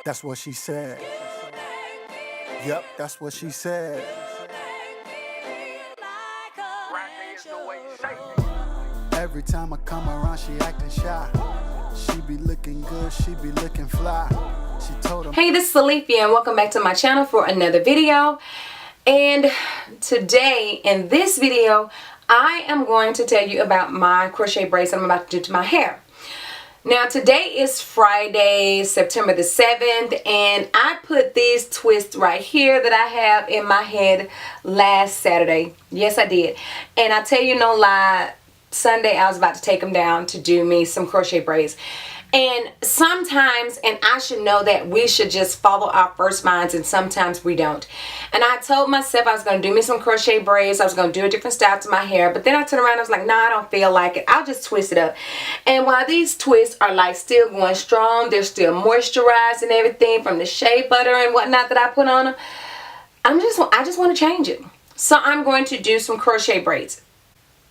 That's what she said. Yep, that's what she said. Every time I come around, she acting shy. She be looking good, she be looking fly. She told him, hey, this is Alethea and welcome back to my channel for another video. And today in this video, I am going to tell you about my crochet braids I'm about to do to my hair. Now today is Friday, September the 7th, and I put these twists right here that I have in my head last Saturday. Yes, I did. And I tell you no lie, Sunday I was about to take them down to do me some crochet braids. And sometimes, and I should know that we should just follow our first minds, and sometimes we don't. And I told myself I was going to do me some crochet braids. I was going to do a different style to my hair. But then I turned around and I was like, nah, I don't feel like it. I'll just twist it up. And while these twists are like still going strong, they're still moisturized and everything from the shea butter and whatnot that I put on them, I just want to change it. So I'm going to do some crochet braids.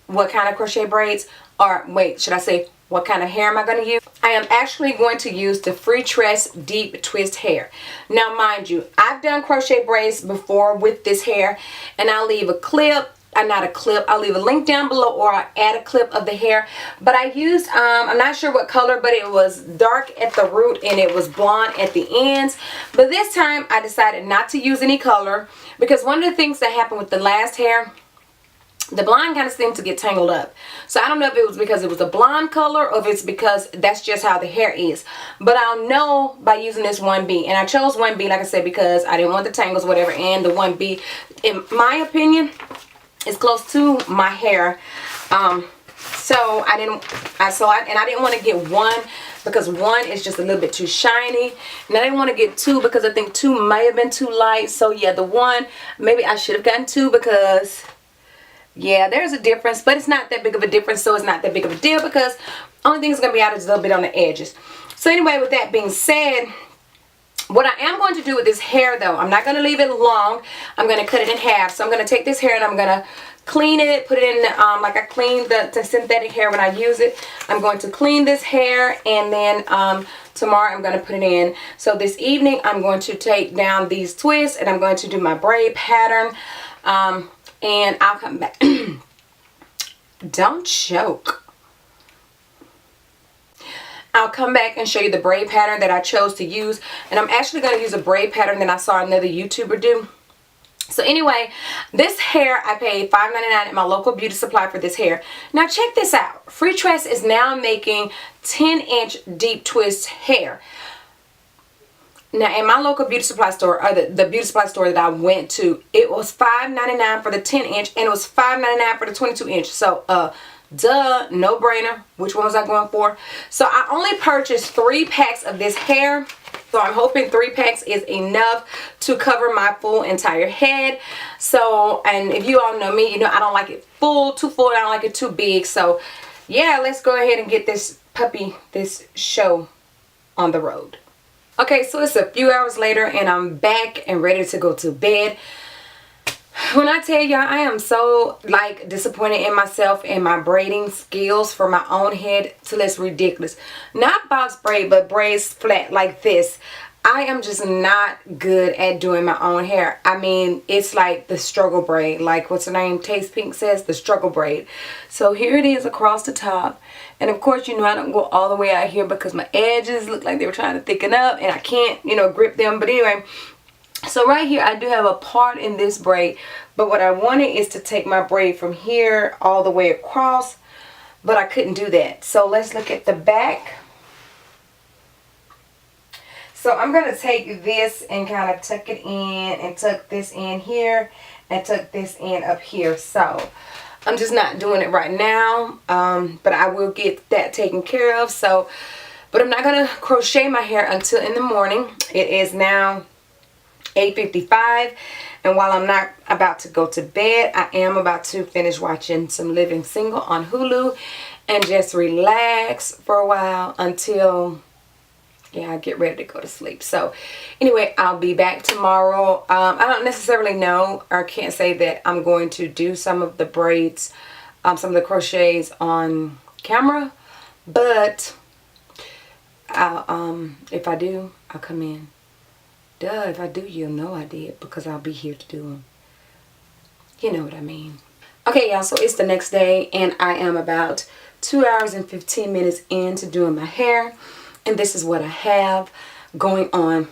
What kind of crochet braids? Or wait, should I say what kind of hair am I going to use? I am actually going to use the Freetress deep twist hair. Now mind you, I've done crochet braids before with this hair, and I'll leave a clip, I'll leave a link down below, or I'll add a clip of the hair. But I used, I'm not sure what color, but it was dark at the root and it was blonde at the ends. But this time I decided not to use any color, because one of the things that happened with the last hair, the blonde kind of seemed to get tangled up. So I don't know if it was because it was a blonde color or if it's because that's just how the hair is. But I'll know by using this 1B. And I chose 1B, like I said, because I didn't want the tangles, whatever. And the 1B, in my opinion, is close to my hair. So I didn't want to get one, because one is just a little bit too shiny, and I didn't want to get two because I think two may have been too light. So yeah, the one, maybe I should have gotten two, because yeah, there's a difference, but it's not that big of a difference, so it's not that big of a deal, because only thing is going to be out is a little bit on the edges. So anyway, with that being said, what I am going to do with this hair though, I'm not going to leave it long. I'm going to cut it in half. So I'm going to take this hair and I'm going to clean it, put it in like I clean the synthetic hair when I use it. I'm going to clean this hair, and then tomorrow I'm going to put it in. So this evening I'm going to take down these twists and I'm going to do my braid pattern. And I'll come back. Don't choke. I'll come back and show you the braid pattern that I chose to use. And I'm actually going to use a braid pattern that I saw another YouTuber do. So anyway, this hair I paid $5.99 at my local beauty supply for this hair. Now check this out. Freetress is now making 10-inch deep twist hair. Now in my local beauty supply store, or the beauty supply store that I went to, it was $5.99 for the 10-inch and it was $5.99 for the 22-inch. So duh, no brainer. Which one was I going for? So I only purchased 3 packs of this hair. So I'm hoping 3 packs is enough to cover my full entire head. So, and if you all know me, you know I don't like it too full, I don't like it too big. So yeah, let's go ahead and get this show on the road. Okay, so it's a few hours later and I'm back and ready to go to bed. When I tell y'all, I am so like disappointed in myself and my braiding skills for my own head till it's ridiculous. Not box braid, but braids flat like this. I am just not good at doing my own hair. I mean, it's like the struggle braid. Like, what's her name? Taste Pink says, the struggle braid. So here it is across the top. And of course, you know, I don't go all the way out here because my edges look like they were trying to thicken up and I can't, you know, grip them. But anyway, so right here, I do have a part in this braid. But what I wanted is to take my braid from here all the way across. But I couldn't do that. So let's look at the back. So I'm going to take this and kind of tuck it in and tuck this in here and tuck this in up here. So I'm just not doing it right now, but I will get that taken care of. So, but I'm not going to crochet my hair until in the morning. It is now 8:55, and while I'm not about to go to bed, I am about to finish watching some Living Single on Hulu and just relax for a while until I get ready to go to sleep. So anyway, I'll be back tomorrow. I don't necessarily know, or can't say that I'm going to do some of the braids, some of the crochets on camera, but I'll, if I do, I'll come in Duh, if I do, you'll know I did because I'll be here to do them. You know what I mean. Okay, y'all, so it's the next day and I am about 2 hours and 15 minutes into doing my hair. And this is what I have going on.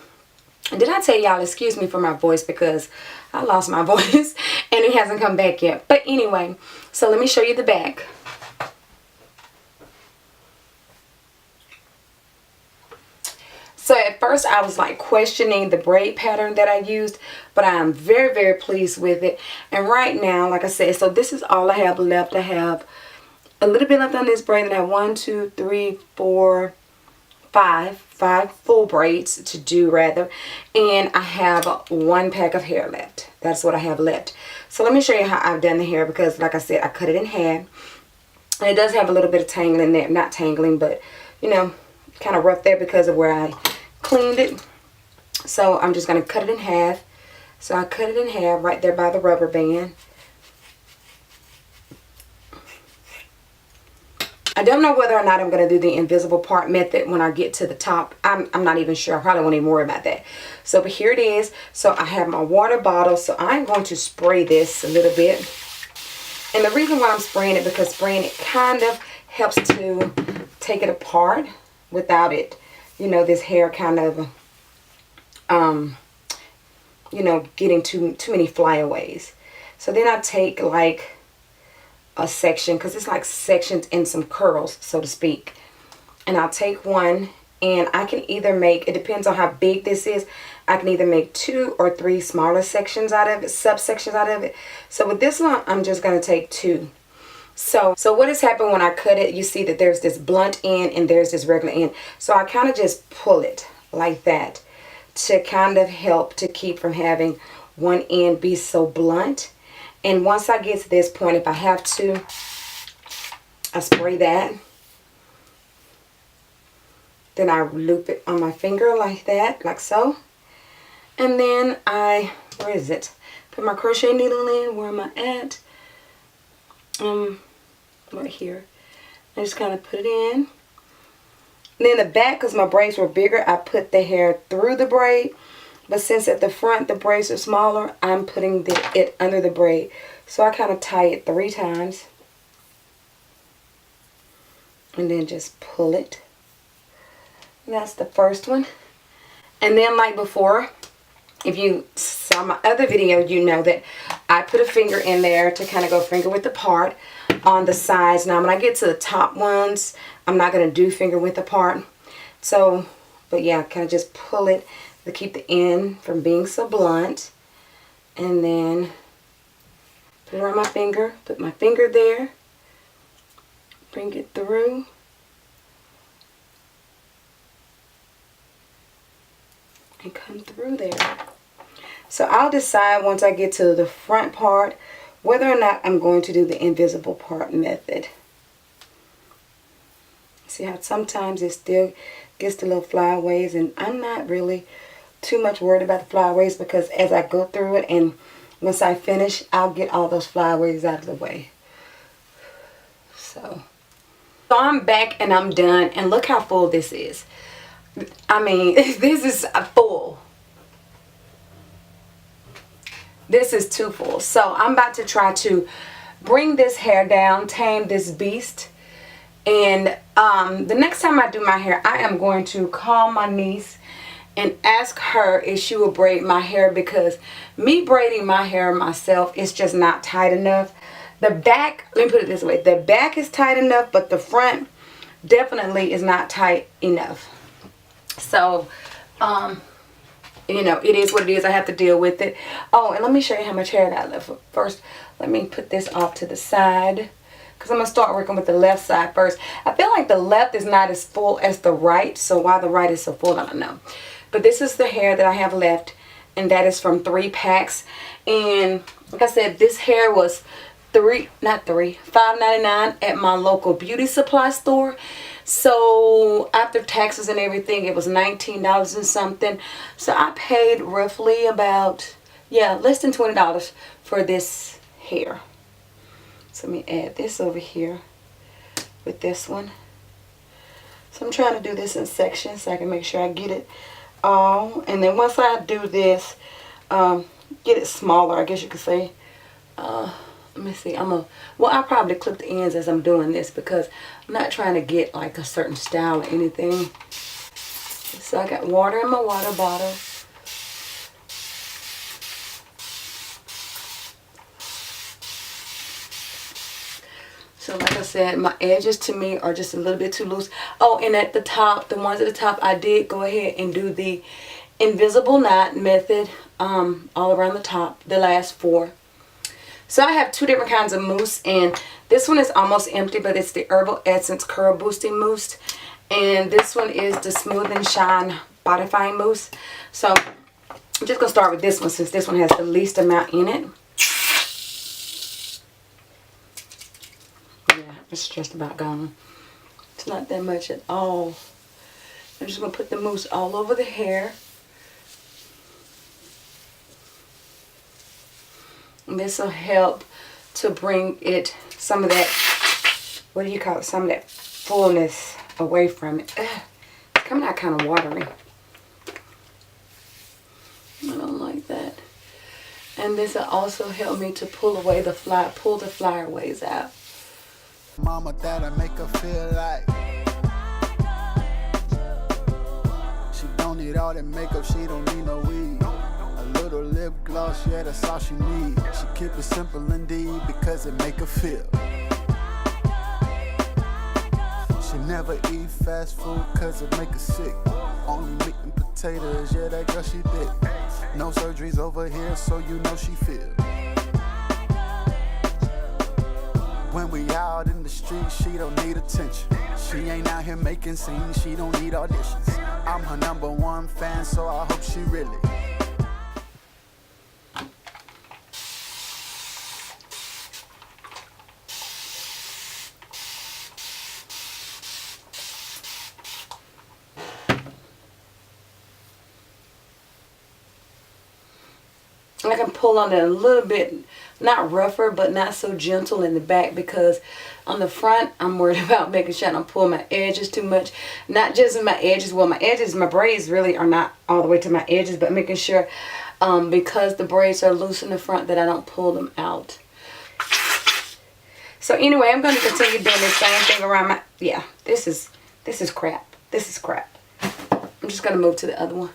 And did I tell y'all, excuse me for my voice because I lost my voice and it hasn't come back yet. But anyway, so let me show you the back. So at first I was like questioning the braid pattern that I used, but I am very, very pleased with it. And right now, like I said, so this is all I have left. I have a little bit left on this braid, and I have 1, 2, 3, 4, 5 full braids to do rather. And I have 1 pack of hair left. That's what I have left. So let me show you how I've done the hair because like I said, I cut it in half. And it does have a little bit of tangling there. Not tangling, but you know, kind of rough there because of where I cleaned it. So I'm just going to cut it in half. So I cut it in half right there by the rubber band. I don't know whether or not I'm going to do the invisible part method when I get to the top. I'm not even sure. I probably won't even worry about that. So but here it is. So I have my water bottle. So I'm going to spray this a little bit. And the reason why I'm spraying it, because spraying it kind of helps to take it apart without it, you know, this hair kind of, you know, getting too many flyaways. So then I take like a section, because it's like sections and some curls, so to speak. And I'll take one, and I can either make, it depends on how big this is, I can either make 2 or 3 smaller sections out of it, subsections out of it. So with this one, I'm just going to take 2. So what has happened when I cut it, you see that there's this blunt end and there's this regular end. So I kind of just pull it like that to kind of help to keep from having one end be so blunt. And once I get to this point, if I have to, I spray that. Then I loop it on my finger like that, like so. And then where is it? Put my crochet needle in. Where am I at? Right here. I just kind of put it in. And then the back, because my braids were bigger, I put the hair through the braid. But since at the front the braids are smaller, I'm putting it under the braid. So I kind of tie it 3 times. And then just pull it. And that's the first one. And then like before, if you saw my other video, you know that I put a finger in there to kind of go finger width apart on the sides. Now when I get to the top ones, I'm not going to do finger width apart. So, but yeah, kind of just pull it to keep the end from being so blunt. And then put it on my finger, put my finger there, bring it through. And come through there. So I'll decide once I get to the front part whether or not I'm going to do the invisible part method. See how sometimes it still gets the little flyaways, and I'm not really too much worried about the flyaways because as I go through it and once I finish, I'll get all those flyaways out of the way. So I'm back and I'm done, and look how full this is. I mean, this is full. This is too full. So I'm about to try to bring this hair down, tame this beast. And the next time I do my hair, I am going to call my niece and ask her if she will braid my hair, because me braiding my hair myself is just not tight enough. The back, let me put it this way, the back is tight enough, but the front definitely is not tight enough. So, you know, it is what it is. I have to deal with it. Oh, and let me show you how much hair I got left. First, let me put this off to the side, because I'm going to start working with the left side first. I feel like the left is not as full as the right, so why the right is so full, I don't know. But this is the hair that I have left, and that is from 3 packs. And like I said, this hair was $5.99 at my local beauty supply store. So after taxes and everything, it was $19 and something. So I paid roughly about, yeah, less than $20 for this hair. So let me add this over here with this one. So I'm trying to do this in sections so I can make sure I get it all, and then once I do this, get it smaller, I guess you could say. Let me see. I'll probably clip the ends as I'm doing this because I'm not trying to get like a certain style or anything. So I got water in my water bottle. So like I said, my edges to me are just a little bit too loose. Oh, and at the top, the ones at the top, I did go ahead and do the invisible knot method all around the top, the last 4. So I have 2 different kinds of mousse, and this one is almost empty, but it's the Herbal Essence Curl Boosting Mousse. And this one is the Smooth and Shine Bodifying Mousse. So I'm just going to start with this one since this one has the least amount in it. Yeah, it's just about gone. It's not that much at all. I'm just going to put the mousse all over the hair. And this will help to bring it, some of that, what do you call it, some of that fullness away from it. Ugh, it's coming out kind of watery. I don't like that. And this will also help me to pull away the flyaways out. Mama, that'll make her feel like she don't need all that makeup, she don't need no weed. Little lip gloss, yeah, that's all she need. She keep it simple indeed because it make her feel. She never eat fast food cause it make her sick. Only meat and potatoes, yeah, that girl she did. No surgeries over here, so you know she feel. When we out in the street, she don't need attention. She ain't out here making scenes, she don't need auditions. I'm her #1 fan, so I hope she really. I can pull on it a little bit, not rougher, but not so gentle in the back, because on the front, I'm worried about making sure I don't pull my edges too much. Not just in my edges. Well, my edges, my braids really are not all the way to my edges, but making sure, because the braids are loose in the front, that I don't pull them out. So anyway, I'm going to continue doing the same thing around my, yeah, this is crap. This is crap. I'm just going to move to the other one.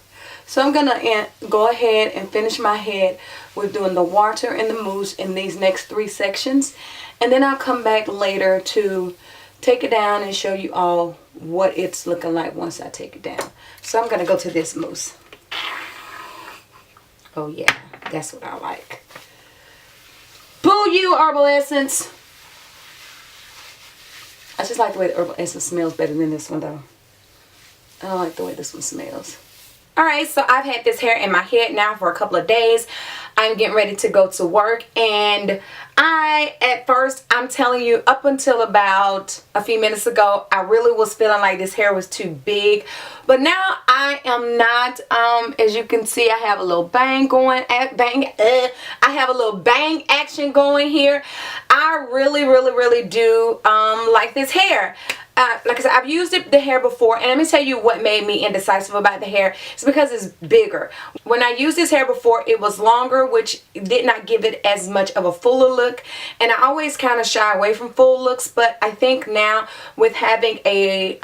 So I'm going to go ahead and finish my head with doing the water and the mousse in these next 3 sections. And then I'll come back later to take it down and show you all what it's looking like once I take it down. So I'm going to go to this mousse. Oh yeah, that's what I like. Boo you, Herbal Essence. I just like the way the Herbal Essence smells better than this one though. I don't like the way this one smells. Alright, so I've had this hair in my head now for a couple of days. I'm getting ready to go to work, and at first, I'm telling you, up until about a few minutes ago, I really was feeling like this hair was too big. But now I am not. As you can see, I have a little bang going. I have a little bang action going here. I really do like this hair. Like I said, I've used the hair before, and let me tell you what made me indecisive about the hair. It's because it's bigger. When I used this hair before, it was longer, which did not give it as much of a fuller look, and I always kind of shy away from full looks. But I think now with having a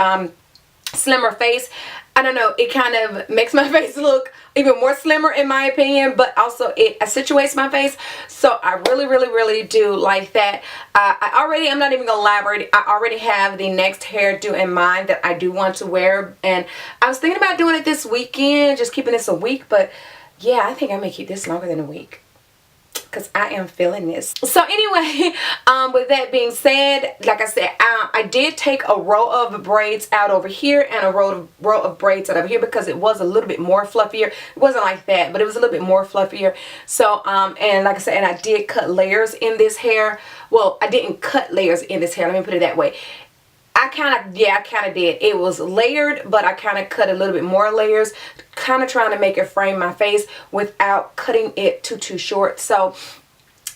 slimmer face, I don't know, it kind of makes my face look even more slimmer in my opinion, but also it accentuates my face. So I really do like that. I'm not even gonna elaborate. I already have the next hairdo in mind that I do want to wear, and I was thinking about doing it this weekend, just keeping this a week. But yeah, I think I may keep this longer than a week, because I am feeling this. So anyway, with that being said, like I said, I did take a row of braids out over here and a row of braids out over here, because it was a little bit more fluffier. It wasn't like that, but it was a little bit more fluffier. So and like I said, and I did cut layers in this hair. Well, I didn't cut layers in this hair, let me put it that way. I kind of did. It was layered, but I kind of cut a little bit more layers, kind of trying to make it frame my face without cutting it too short. So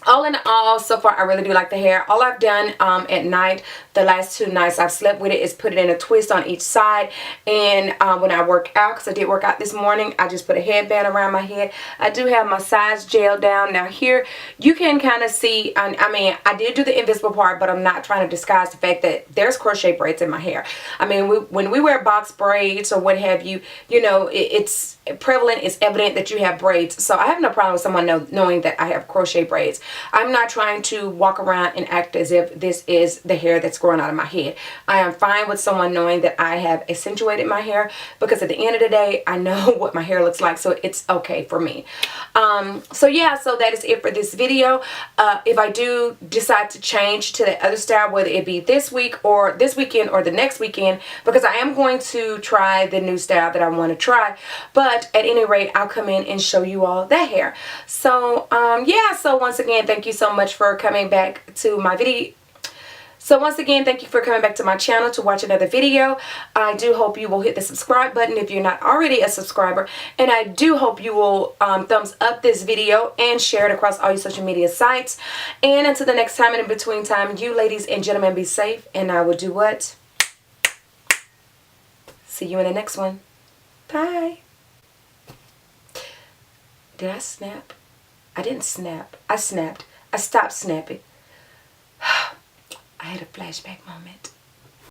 all in all, so far I really do like the hair. All I've done at night, the last 2 nights I've slept with it is put it in a twist on each side. And when I work out, because I did work out this morning, I just put a headband around my head. I do have my sides gelled down. Now here you can kind of see, I mean, I did do the invisible part, but I'm not trying to disguise the fact that there's crochet braids in my hair. I mean, when we wear box braids or what have you, you know, it's prevalent, it's evident that you have braids. So I have no problem with someone knowing that I have crochet braids. I'm not trying to walk around and act as if this is the hair that's growing out of my head. I am fine with someone knowing that I have accentuated my hair, because at the end of the day, I know what my hair looks like, so it's okay for me. So yeah, so that is it for this video. If I do decide to change to the other style, whether it be this week or this weekend or the next weekend, because I am going to try the new style that I want to try, but at any rate, I'll come in and show you all that hair. So yeah, so once again, thank you so much for coming back to my video. So once again, thank you for coming back to my channel to watch another video. I do hope you will hit the subscribe button if you're not already a subscriber. And I do hope you will thumbs up this video and share it across all your social media sites. And until the next time and in between time, you ladies and gentlemen be safe. And I will do what? See you in the next one. Bye. Did I snap? I didn't snap. I snapped. I stopped snapping. I had a flashback moment.